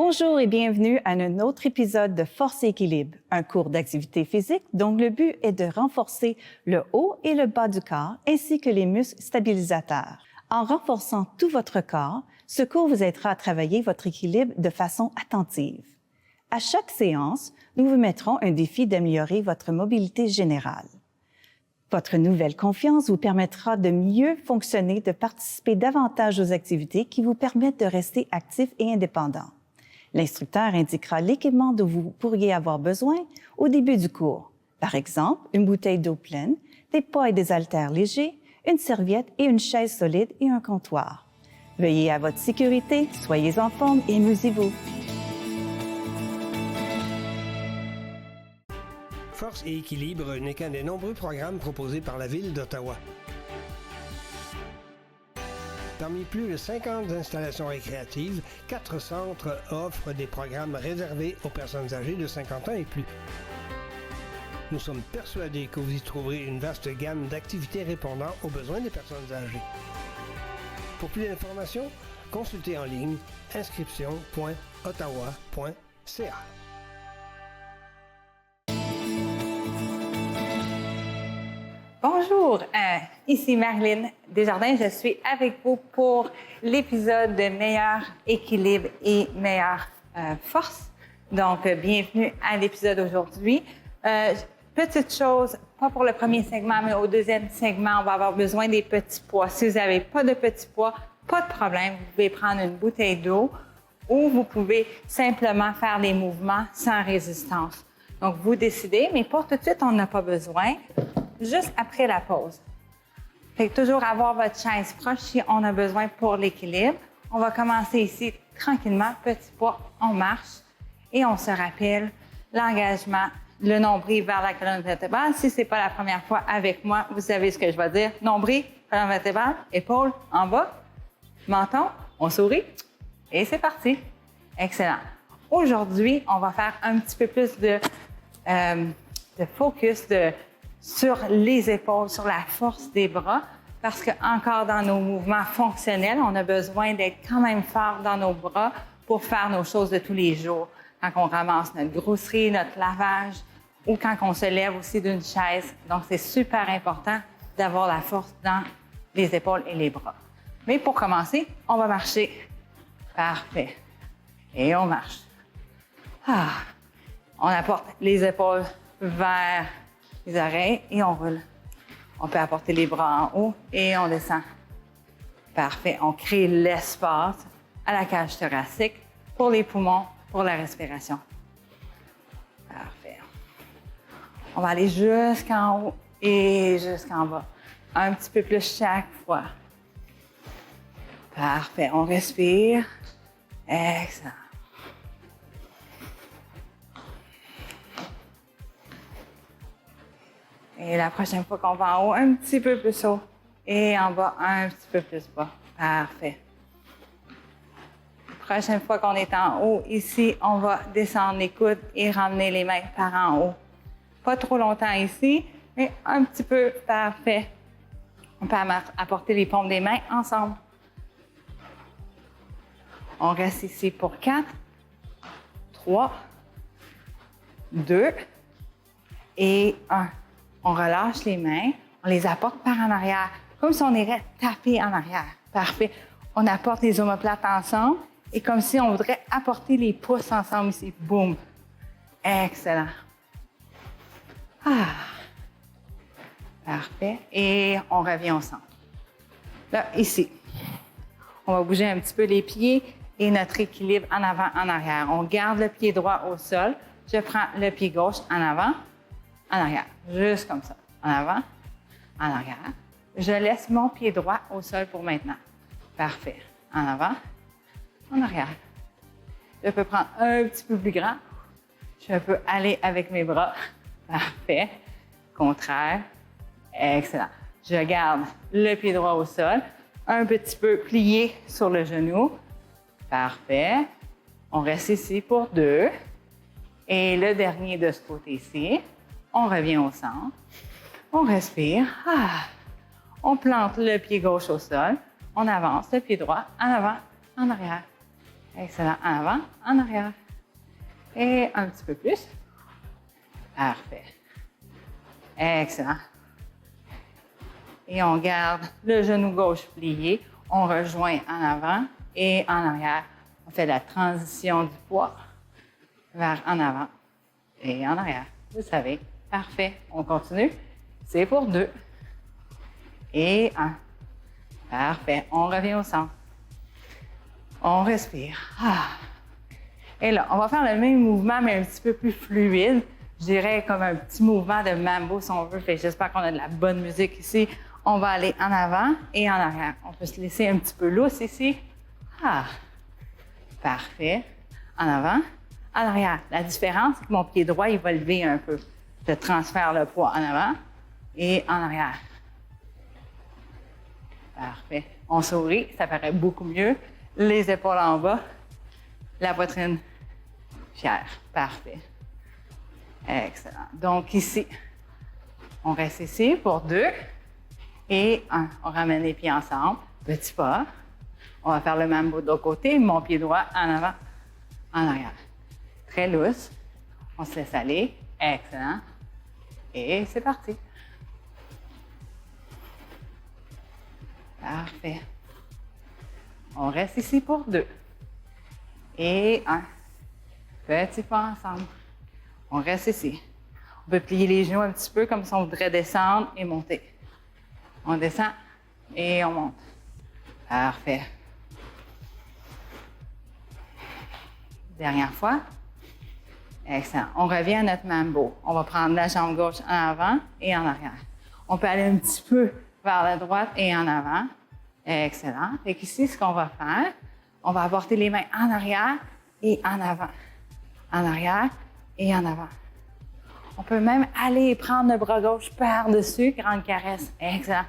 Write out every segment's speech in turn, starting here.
Bonjour et bienvenue à un autre épisode de Force et équilibre, un cours d'activité physique dont le but est de renforcer le haut et le bas du corps ainsi que les muscles stabilisateurs. En renforçant tout votre corps, ce cours vous aidera à travailler votre équilibre de façon attentive. À chaque séance, nous vous mettrons un défi d'améliorer votre mobilité générale. Votre nouvelle confiance vous permettra de mieux fonctionner, de participer davantage aux activités qui vous permettent de rester actif et indépendant. L'instructeur indiquera l'équipement dont vous pourriez avoir besoin au début du cours. Par exemple, une bouteille d'eau pleine, des poids et des haltères légers, une serviette et une chaise solide et un comptoir. Veillez à votre sécurité, soyez en forme et amusez-vous. Force et équilibre n'est qu'un des nombreux programmes proposés par la Ville d'Ottawa. Parmi plus de 50 installations récréatives, 4 centres offrent des programmes réservés aux personnes âgées de 50 ans et plus. Nous sommes persuadés que vous y trouverez une vaste gamme d'activités répondant aux besoins des personnes âgées. Pour plus d'informations, consultez en ligne inscription.ottawa.ca. Bonjour, ici Marilyn Desjardins. Je suis avec vous pour l'épisode de Meilleur équilibre et meilleure force. Donc, bienvenue à l'épisode aujourd'hui. Petite chose, pas pour le premier segment, mais au deuxième segment, on va avoir besoin des petits poids. Si vous n'avez pas de petits poids, pas de problème. Vous pouvez prendre une bouteille d'eau ou vous pouvez simplement faire des mouvements sans résistance. Donc, vous décidez, mais pour tout de suite, on n'a pas besoin. Juste après la pause. Fait que toujours avoir votre chaise proche si on a besoin pour l'équilibre. On va commencer ici tranquillement, petit pas, on marche et on se rappelle l'engagement, le nombril vers la colonne vertébrale. Si ce n'est pas la première fois avec moi, vous savez ce que je vais dire. Nombril, colonne vertébrale, épaules en bas, menton, on sourit et c'est parti. Excellent. Aujourd'hui, on va faire un petit peu plus de focus sur les épaules, sur la force des bras, parce que encore dans nos mouvements fonctionnels, on a besoin d'être quand même fort dans nos bras pour faire nos choses de tous les jours. Quand on ramasse notre grosserie, notre lavage, ou quand on se lève aussi d'une chaise. Donc, c'est super important d'avoir la force dans les épaules et les bras. Mais pour commencer, on va marcher. Parfait. Et on marche. On apporte les épaules vers les oreilles et on roule. On peut apporter les bras en haut et on descend. Parfait. On crée l'espace à la cage thoracique pour les poumons, pour la respiration. Parfait. On va aller jusqu'en haut et jusqu'en bas. Un petit peu plus chaque fois. Parfait. On respire. Excellent. Et la prochaine fois qu'on va en haut, un petit peu plus haut. Et en bas, un petit peu plus bas. Parfait. La prochaine fois qu'on est en haut, ici, on va descendre les coudes et ramener les mains par en haut. Pas trop longtemps ici, mais un petit peu. Parfait. On peut apporter les paumes des mains ensemble. On reste ici pour 4, 3, 2 et 1. On relâche les mains, on les apporte par en arrière, comme si on irait taper en arrière. Parfait. On apporte les omoplates ensemble et comme si on voudrait apporter les pouces ensemble ici. Boum. Excellent. Parfait. Et on revient au centre. Là, ici. On va bouger un petit peu les pieds et notre équilibre en avant, en arrière. On garde le pied droit au sol. Je prends le pied gauche en avant. En arrière, juste comme ça. En avant, en arrière. Je laisse mon pied droit au sol pour maintenant. Parfait. En avant, en arrière. Je peux prendre un petit peu plus grand. Je peux aller avec mes bras. Parfait. Contraire. Excellent. Je garde le pied droit au sol. Un petit peu plié sur le genou. Parfait. On reste ici pour 2. Et le dernier de ce côté-ci. On revient au centre. On respire. On plante le pied gauche au sol. On avance le pied droit en avant, en arrière. Excellent. En avant, en arrière. Et un petit peu plus. Parfait. Excellent. Et on garde le genou gauche plié. On rejoint en avant et en arrière. On fait la transition du poids vers en avant et en arrière. Vous savez. Parfait. On continue. C'est pour 2. Et 1. Parfait. On revient au centre. On respire. Et là, on va faire le même mouvement, mais un petit peu plus fluide. Je dirais comme un petit mouvement de mambo, si on veut. J'espère qu'on a de la bonne musique ici. On va aller en avant et en arrière. On peut se laisser un petit peu lousse ici. Parfait. En avant, en arrière. La différence, c'est que mon pied droit, il va lever un peu. Je transfère le poids en avant et en arrière. Parfait. On sourit, ça paraît beaucoup mieux. Les épaules en bas, la poitrine fière. Parfait. Excellent. Donc ici, on reste ici pour 2 et 1. On ramène les pieds ensemble. Petit pas. On va faire le mambo de l'autre côté. Mon pied droit en avant, en arrière. Très lousse. On se laisse aller. Excellent. Et c'est parti. Parfait. On reste ici pour 2. Et 1. Petit pas ensemble. On reste ici. On peut plier les genoux un petit peu comme si on voudrait descendre et monter. On descend et on monte. Parfait. Dernière fois. Excellent. On revient à notre mambo. On va prendre la jambe gauche en avant et en arrière. On peut aller un petit peu vers la droite et en avant. Excellent. Et ici, ce qu'on va faire, on va apporter les mains en arrière et en avant. En arrière et en avant. On peut même aller prendre le bras gauche par-dessus, grande caresse. Excellent.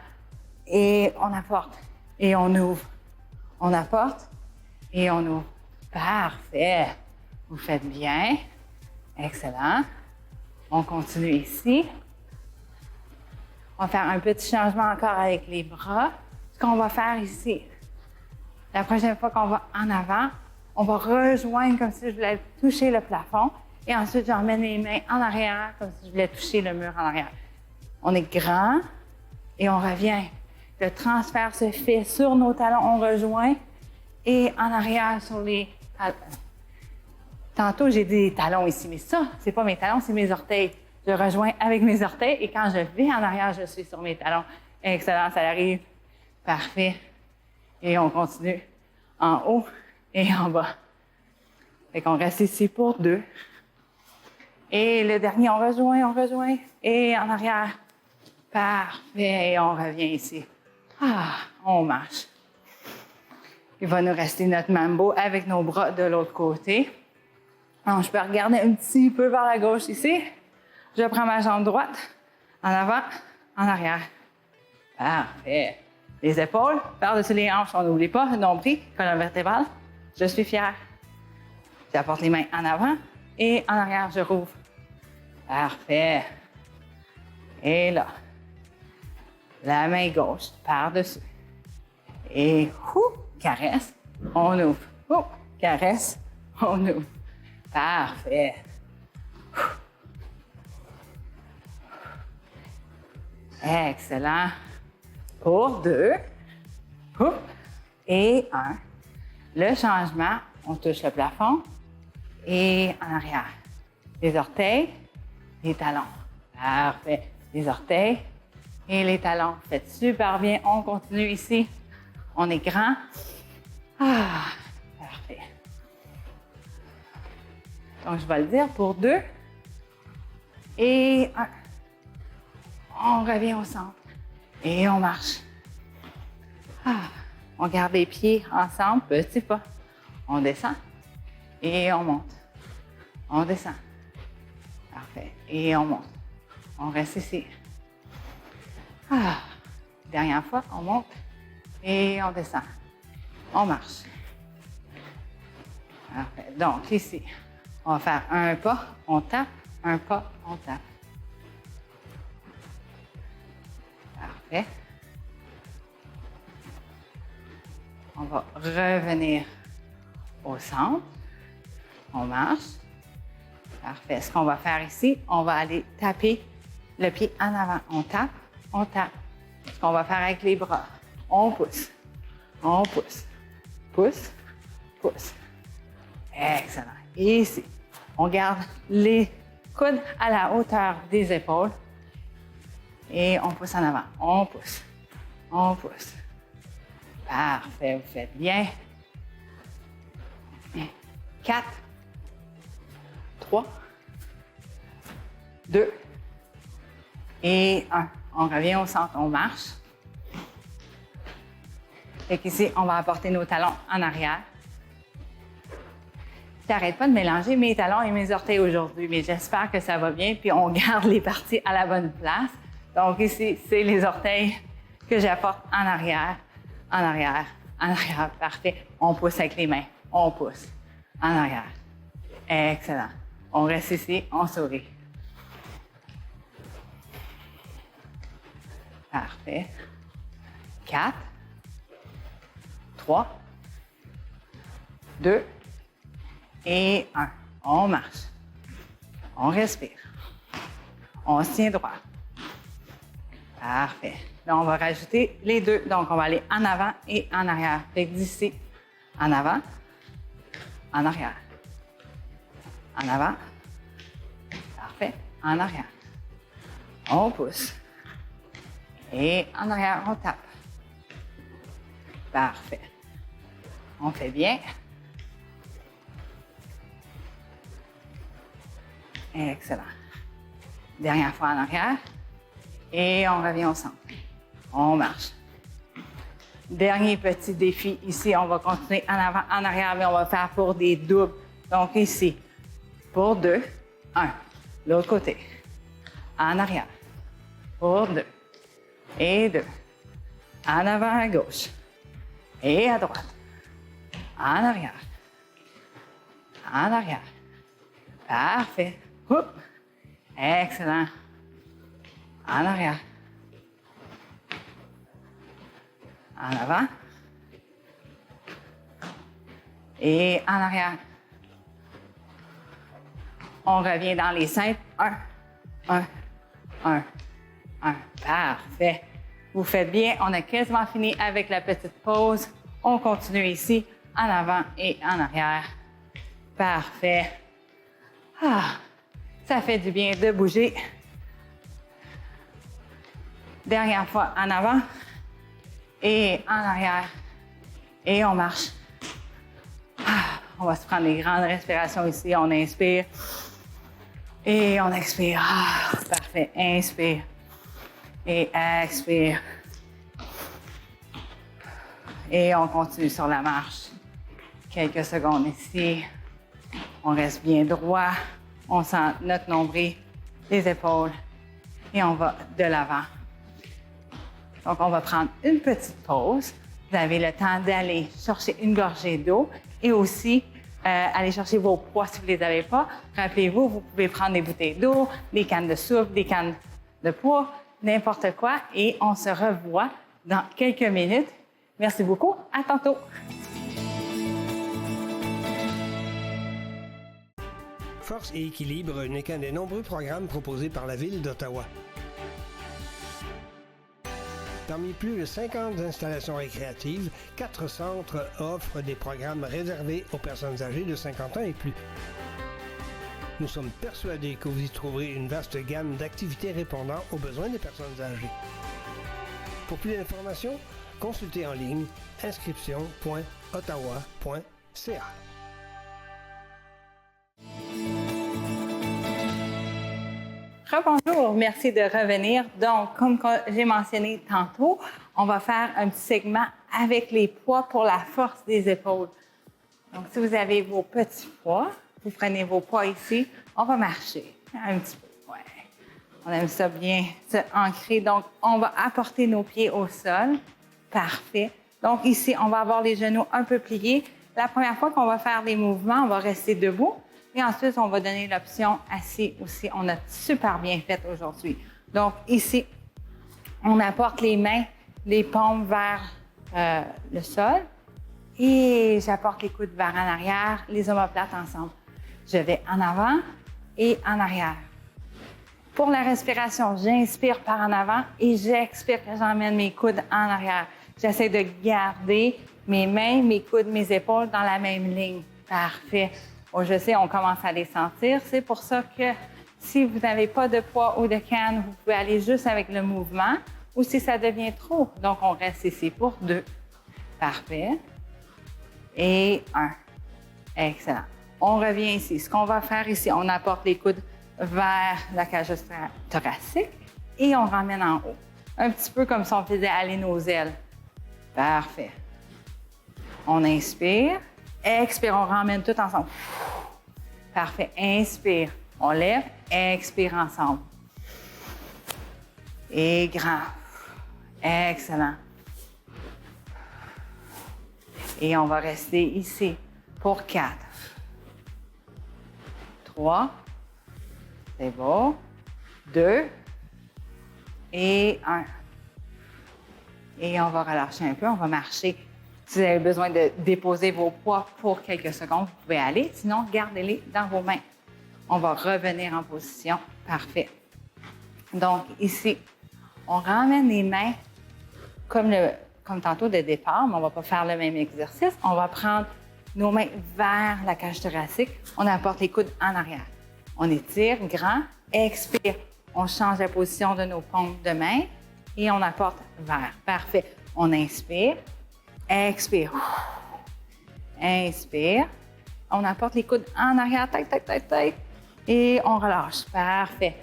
Et on apporte et on ouvre. On apporte et on ouvre. Parfait. Vous faites bien. Excellent. On continue ici. On va faire un petit changement encore avec les bras. Ce qu'on va faire ici, la prochaine fois qu'on va en avant, on va rejoindre comme si je voulais toucher le plafond. Et ensuite, j'emmène les mains en arrière comme si je voulais toucher le mur en arrière. On est grand et on revient. Le transfert se fait sur nos talons, on rejoint et en arrière sur les... Tantôt, j'ai des talons ici, mais ça, c'est pas mes talons, c'est mes orteils. Je rejoins avec mes orteils et quand je vais en arrière, je suis sur mes talons. Excellent, ça arrive. Parfait. Et on continue en haut et en bas. Fait qu'on reste ici pour 2. Et le dernier, on rejoint et en arrière. Parfait. Et on revient ici. On marche. Il va nous rester notre mambo avec nos bras de l'autre côté. Alors, je peux regarder un petit peu vers la gauche ici. Je prends ma jambe droite, en avant, en arrière. Parfait. Les épaules, par-dessus les hanches, on n'oublie pas, nombril, colonne vertébrale. Je suis fière. J'apporte les mains en avant et en arrière, je rouvre. Parfait. Et là, la main gauche par-dessus. Et caresse, on ouvre. Caresse, on ouvre. Parfait. Excellent. Pour 2. Et 1. Le changement, on touche le plafond et en arrière. Les orteils, les talons. Parfait. Les orteils et les talons. Faites super bien. On continue ici. On est grand. Parfait. Donc, je vais le dire pour 2. Et 1. On revient au centre. Et on marche. On garde les pieds ensemble, petit pas. On descend et on monte. On descend. Parfait. Et on monte. On reste ici. Dernière fois, on monte et on descend. On marche. Parfait. Donc, ici, on va faire un pas, on tape, un pas, on tape. Parfait. On va revenir au centre. On marche. Parfait. Ce qu'on va faire ici, on va aller taper le pied en avant. On tape, on tape. Ce qu'on va faire avec les bras, on pousse, pousse, pousse. Excellent. Et ici, on garde les coudes à la hauteur des épaules et on pousse en avant. On pousse, on pousse. Parfait, vous faites bien. 4, 3, 2 et 1. On revient au centre, on marche. Et qu'ici, on va apporter nos talons en arrière. J'arrête pas de mélanger mes talons et mes orteils aujourd'hui, mais j'espère que ça va bien, puis on garde les parties à la bonne place. Donc ici, c'est les orteils que j'apporte en arrière, en arrière, en arrière. Parfait. On pousse avec les mains. On pousse. En arrière. Excellent. On reste ici, on sourit. Parfait. 4, 3, 2 et 1. On marche. On respire. On se tient droit. Parfait. Là, on va rajouter les deux. Donc, on va aller en avant et en arrière. Fait que d'ici, en avant, en arrière. En avant. Parfait. En arrière. On pousse. Et en arrière, on tape. Parfait. On fait bien. Excellent. Dernière fois en arrière. Et on revient au centre. On marche. Dernier petit défi. Ici, on va continuer en avant, en arrière, mais on va faire pour des doubles. Donc ici, pour 2, 1. L'autre côté. En arrière. Pour 2. Et 2. En avant à gauche. Et à droite. En arrière. En arrière. Parfait. Oup. Excellent. En arrière. En avant. Et en arrière. On revient dans les cintres. 1, 1, 1, 1. Parfait. Vous faites bien. On a quasiment fini avec la petite pause. On continue ici, en avant et en arrière. Parfait. Ah, ça fait du bien de bouger. Dernière fois en avant et en arrière. Et on marche. Ah, on va se prendre des grandes respirations ici. On inspire. Et on expire. Ah, parfait. Inspire. Et expire. Et on continue sur la marche. Quelques secondes ici. On reste bien droit. On sent notre nombril, les épaules. Et on va de l'avant. Donc, on va prendre une petite pause. Vous avez le temps d'aller chercher une gorgée d'eau et aussi aller chercher vos poids si vous ne les avez pas. Rappelez-vous, vous pouvez prendre des bouteilles d'eau, des cannes de soupe, des cannes de poids, n'importe quoi. Et on se revoit dans quelques minutes. Merci beaucoup. À tantôt. Force et équilibre n'est qu'un des nombreux programmes proposés par la Ville d'Ottawa. Parmi plus de 50 installations récréatives, 4 centres offrent des programmes réservés aux personnes âgées de 50 ans et plus. Nous sommes persuadés que vous y trouverez une vaste gamme d'activités répondant aux besoins des personnes âgées. Pour plus d'informations, consultez en ligne inscription.ottawa.ca. Rebonjour, merci de revenir. Donc, comme j'ai mentionné tantôt, on va faire un petit segment avec les poids pour la force des épaules. Donc, si vous avez vos petits poids, vous prenez vos poids ici, on va marcher un petit peu. Ouais. On aime ça bien se ancrer. Donc, on va apporter nos pieds au sol. Parfait. Donc, ici, on va avoir les genoux un peu pliés. La première fois qu'on va faire des mouvements, on va rester debout. Et ensuite, on va donner l'option assis aussi. On a super bien fait aujourd'hui. Donc, ici, on apporte les mains, les paumes vers le sol. Et j'apporte les coudes vers en arrière, les omoplates ensemble. Je vais en avant et en arrière. Pour la respiration, j'inspire par en avant et j'expire quand j'emmène mes coudes en arrière. J'essaie de garder mes mains, mes coudes, mes épaules dans la même ligne. Parfait. Bon, je sais, on commence à les sentir. C'est pour ça que si vous n'avez pas de poids ou de canne, vous pouvez aller juste avec le mouvement ou si ça devient trop. Donc, on reste ici pour 2. Parfait. Et 1. Excellent. On revient ici. Ce qu'on va faire ici, on apporte les coudes vers la cage thoracique et on ramène en haut. Un petit peu comme si on faisait aller nos ailes. Parfait. On inspire. Expire, on ramène tout ensemble. Parfait. Inspire. On lève. Expire ensemble. Et grand. Excellent. Et on va rester ici pour 4. 3. C'est bon. 2. Et 1. Et on va relâcher un peu. On va marcher. Si vous avez besoin de déposer vos poids pour quelques secondes, vous pouvez aller. Sinon, gardez-les dans vos mains. On va revenir en position. Parfait. Donc, ici, on ramène les mains comme tantôt de départ, mais on ne va pas faire le même exercice. On va prendre nos mains vers la cage thoracique. On apporte les coudes en arrière. On étire, grand, expire. On change la position de nos paumes de main et on apporte vers. Parfait. On inspire. Expire. Inspire. On apporte les coudes en arrière, tac, tac, tac, tac. Et on relâche. Parfait.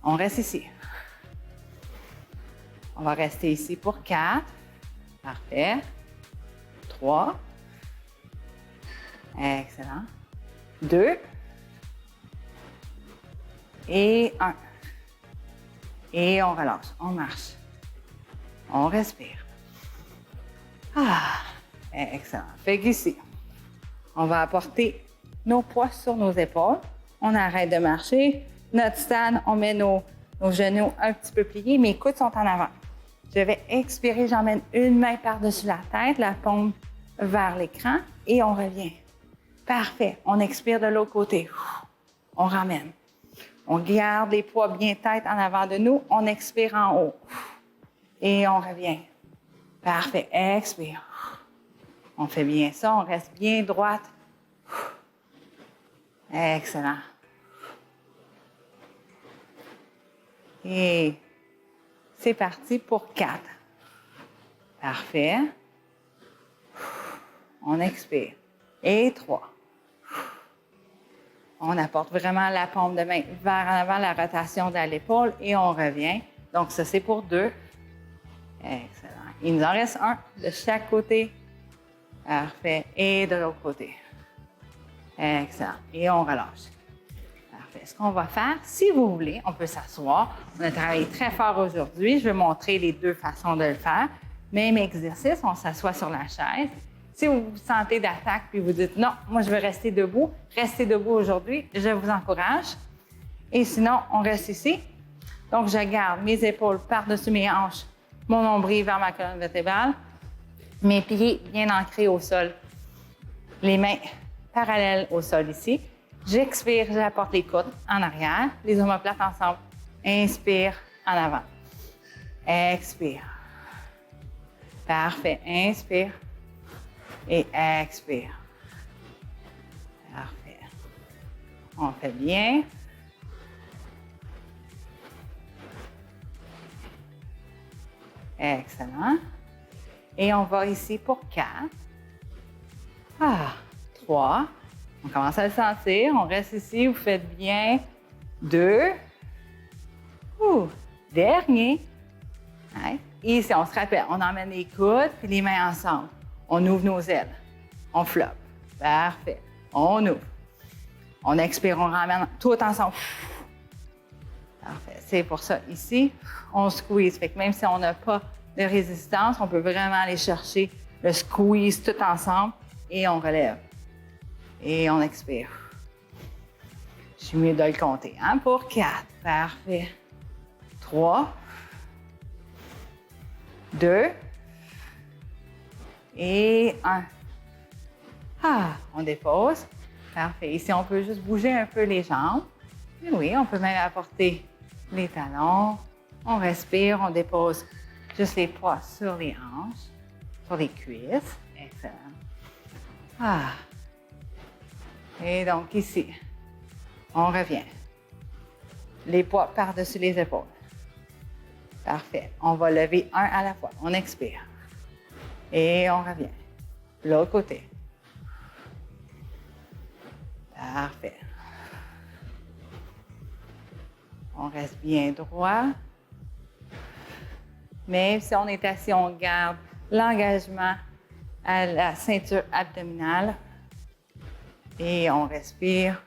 On reste ici. On va rester ici pour 4. Parfait. 3. Excellent. 2. Et 1. Et on relâche. On marche. On respire. Ah, excellent. Fait qu'ici, on va apporter nos poids sur nos épaules. On arrête de marcher. Notre stand, on met nos genoux un petit peu pliés. Mes coudes sont en avant. Je vais expirer. J'emmène une main par-dessus la tête, la paume vers l'écran et on revient. Parfait. On expire de l'autre côté. On ramène. On garde les poids bien tête en avant de nous. On expire en haut. Et on revient. Parfait. Expire. On fait bien ça. On reste bien droite. Excellent. Et c'est parti pour 4. Parfait. On expire. Et 3. On apporte vraiment la paume de main vers en avant, la rotation de l'épaule et on revient. Donc, ça, c'est pour 2. Excellent. Il nous en reste 1 de chaque côté. Parfait. Et de l'autre côté. Excellent. Et on relâche. Parfait. Ce qu'on va faire, si vous voulez, on peut s'asseoir. On a travaillé très fort aujourd'hui. Je vais montrer les 2 façons de le faire. Même exercice, on s'assoit sur la chaise. Si vous vous sentez d'attaque puis vous dites « Non, moi, je veux rester debout », restez debout aujourd'hui. Je vous encourage. Et sinon, on reste ici. Donc, je garde mes épaules par-dessus mes hanches, mon nombril vers ma colonne vertébrale, mes pieds bien ancrés au sol, les mains parallèles au sol ici. J'expire, j'apporte les coudes en arrière, les omoplates ensemble. Inspire, en avant. Expire. Parfait. Inspire. Et expire. Parfait. On fait bien. Excellent. Et on va ici pour 4. 3. On commence à le sentir. On reste ici. Vous faites bien. 2. Dernier. Ouais. Et ici, on se rappelle, on emmène les coudes et les mains ensemble. On ouvre nos ailes. On floppe. Parfait. On ouvre. On expire, on ramène tout ensemble. Parfait. C'est pour ça, ici, on squeeze. Fait que même si on n'a pas de résistance, on peut vraiment aller chercher le squeeze tout ensemble et on relève. Et on expire. Je suis mieux de le compter. Hein? Pour 4. Parfait. 3. 2. Et 1. On dépose. Parfait. Ici, on peut juste bouger un peu les jambes. Et oui, on peut même apporter les talons. On respire, on dépose juste les poids sur les hanches, sur les cuisses. Excellent. Et donc ici, on revient. Les poids par-dessus les épaules. Parfait. On va lever un à la fois. On expire. Et on revient. L'autre côté. Parfait. On reste bien droit. Même si on est assis, on garde l'engagement à la ceinture abdominale. Et on respire.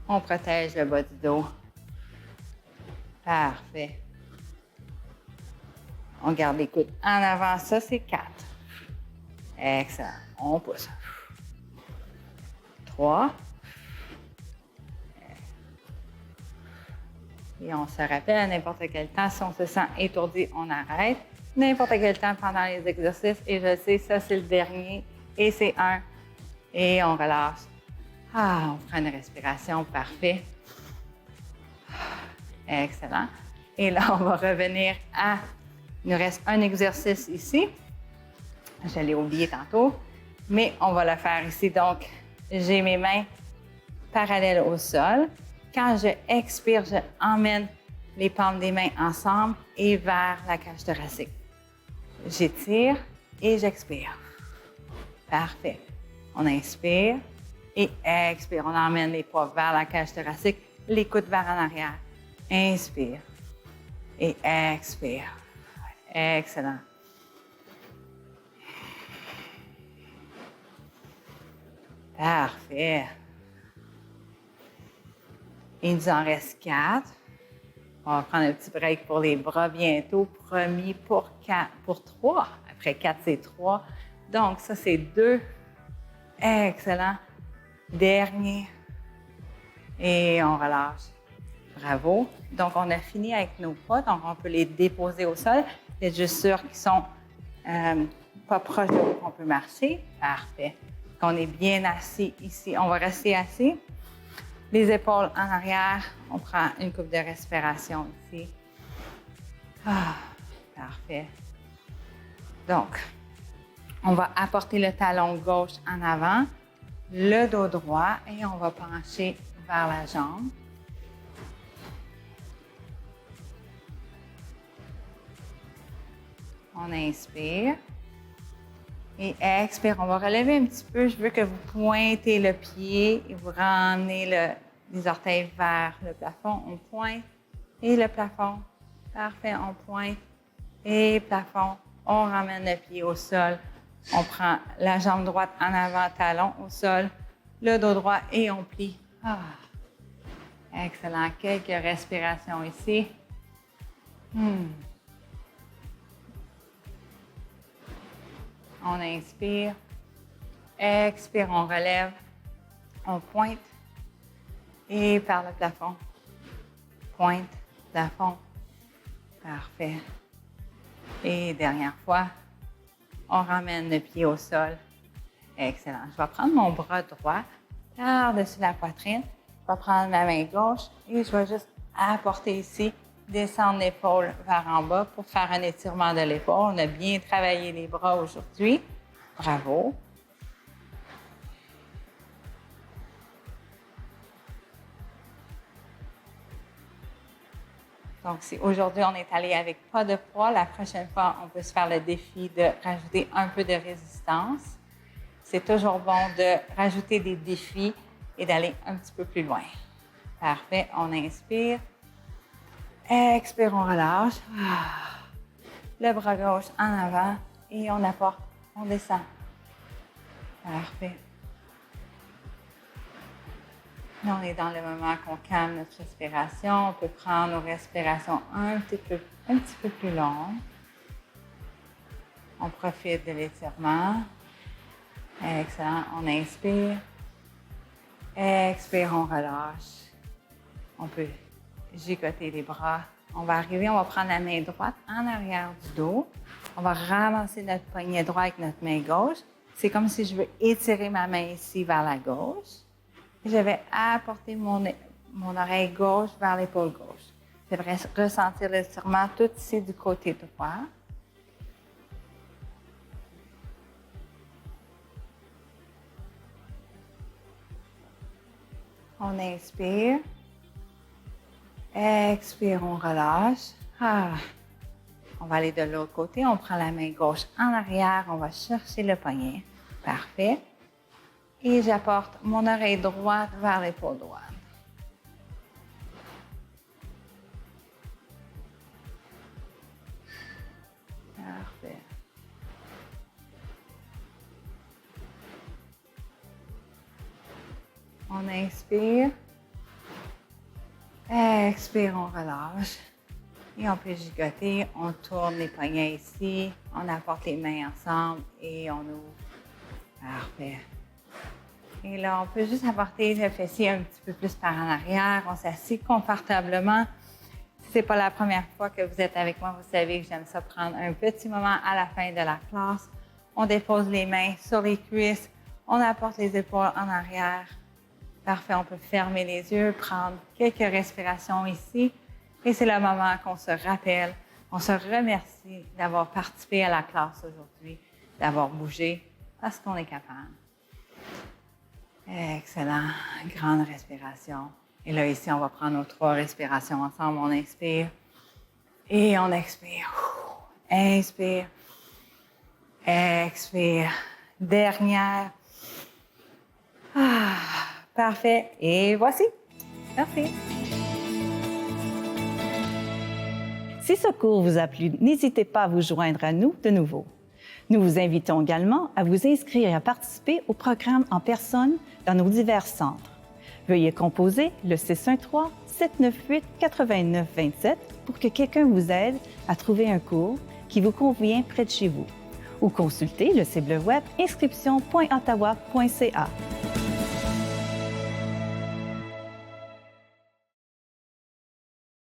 On protège le bas du dos. Parfait. On garde les coudes en avant. Ça, c'est 4. Excellent. On pousse. 3. Et on se rappelle à n'importe quel temps, si on se sent étourdi, on arrête. N'importe quel temps pendant les exercices. Et je sais, ça, c'est le dernier. Et c'est 1. Et on relâche. On prend une respiration. Parfait. Excellent. Et là, on va revenir à... Il nous reste un exercice ici. Je l'ai oublié tantôt. Mais on va le faire ici. Donc, j'ai mes mains parallèles au sol. Quand je expire, je emmène les palmes des mains ensemble et vers la cage thoracique. J'étire et j'expire. Parfait. On inspire et expire. On emmène les poids vers la cage thoracique, les coudes vers en arrière. Inspire et expire. Excellent. Parfait. Il nous en reste 4. On va prendre un petit break pour les bras bientôt. Promis pour 3. Après 4, c'est 3. Donc, ça, c'est 2. Excellent. Dernier. Et on relâche. Bravo. Donc, on a fini avec nos pas. Donc, on peut les déposer au sol. C'est juste sûr qu'ils sont pas proches de où on peut marcher. Parfait. On est bien assis ici. On va rester assis. Les épaules en arrière. On prend une coupe de respiration ici. Parfait. Donc, on va apporter le talon gauche en avant, le dos droit et on va pencher vers la jambe. On inspire. Et expire. On va relever un petit peu. Je veux que vous pointez le pied et vous ramenez les orteils vers le plafond. On pointe et le plafond. Parfait. On pointe et plafond. On ramène le pied au sol. On prend la jambe droite en avant, talon au sol, le dos droit et on plie. Excellent. Quelques respirations ici. On inspire. Expire, on relève. On pointe. Et par le plafond. Pointe, plafond. Parfait. Et dernière fois, on ramène le pied au sol. Excellent. Je vais prendre mon bras droit par-dessus la poitrine. Je vais prendre ma main gauche et je vais juste apporter ici, descendre l'épaule vers en bas pour faire un étirement de l'épaule. On a bien travaillé les bras aujourd'hui. Bravo. Donc, si aujourd'hui on est allé avec pas de poids, la prochaine fois, on peut se faire le défi de rajouter un peu de résistance. C'est toujours bon de rajouter des défis et d'aller un petit peu plus loin. Parfait. On inspire. Expire, on relâche. Le bras gauche en avant et on apporte, on descend. Parfait. Là, on est dans le moment qu'on calme notre respiration. On peut prendre nos respirations un petit peu plus longues. On profite de l'étirement. Excellent. On inspire. Expire, on relâche. On peut gigoter les bras. On va arriver, on va prendre la main droite en arrière du dos. On va ramasser notre poignet droit avec notre main gauche. c'est comme si je veux étirer ma main ici vers la gauche. Et je vais apporter mon oreille gauche vers l'épaule gauche. Je devrais ressentir l'étirement tout ici du côté droit. On inspire. Expire, on relâche. On va aller de l'autre côté. On prend la main gauche en arrière. On va chercher le poignet. Parfait. Et j'apporte mon oreille droite vers l'épaule droite. Parfait. On inspire. Expire, on relâche. Et on peut gigoter. On tourne les poignets ici. On apporte les mains ensemble et on ouvre. Parfait. Et là, on peut juste apporter le fessier un petit peu plus par en arrière. On s'assied confortablement. Si ce n'est pas la première fois que vous êtes avec moi, vous savez que j'aime ça prendre un petit moment à la fin de la classe. On dépose les mains sur les cuisses. On apporte les épaules en arrière. Parfait, on peut fermer les yeux, prendre quelques respirations ici. Et c'est le moment qu'on se rappelle, on se remercie d'avoir participé à la classe aujourd'hui, d'avoir bougé, parce qu'on est capable. Excellent. Grande respiration. Et là, ici, on va prendre nos 3 respirations ensemble. On inspire et on expire. Inspire. Expire. Dernière. Parfait. Et voici. Merci. Si ce cours vous a plu, n'hésitez pas à vous joindre à nous de nouveau. Nous vous invitons également à vous inscrire et à participer au programme en personne dans nos divers centres. Veuillez composer le 613-798-8927 pour que quelqu'un vous aide à trouver un cours qui vous convient près de chez vous ou consultez le site web inscription.ottawa.ca.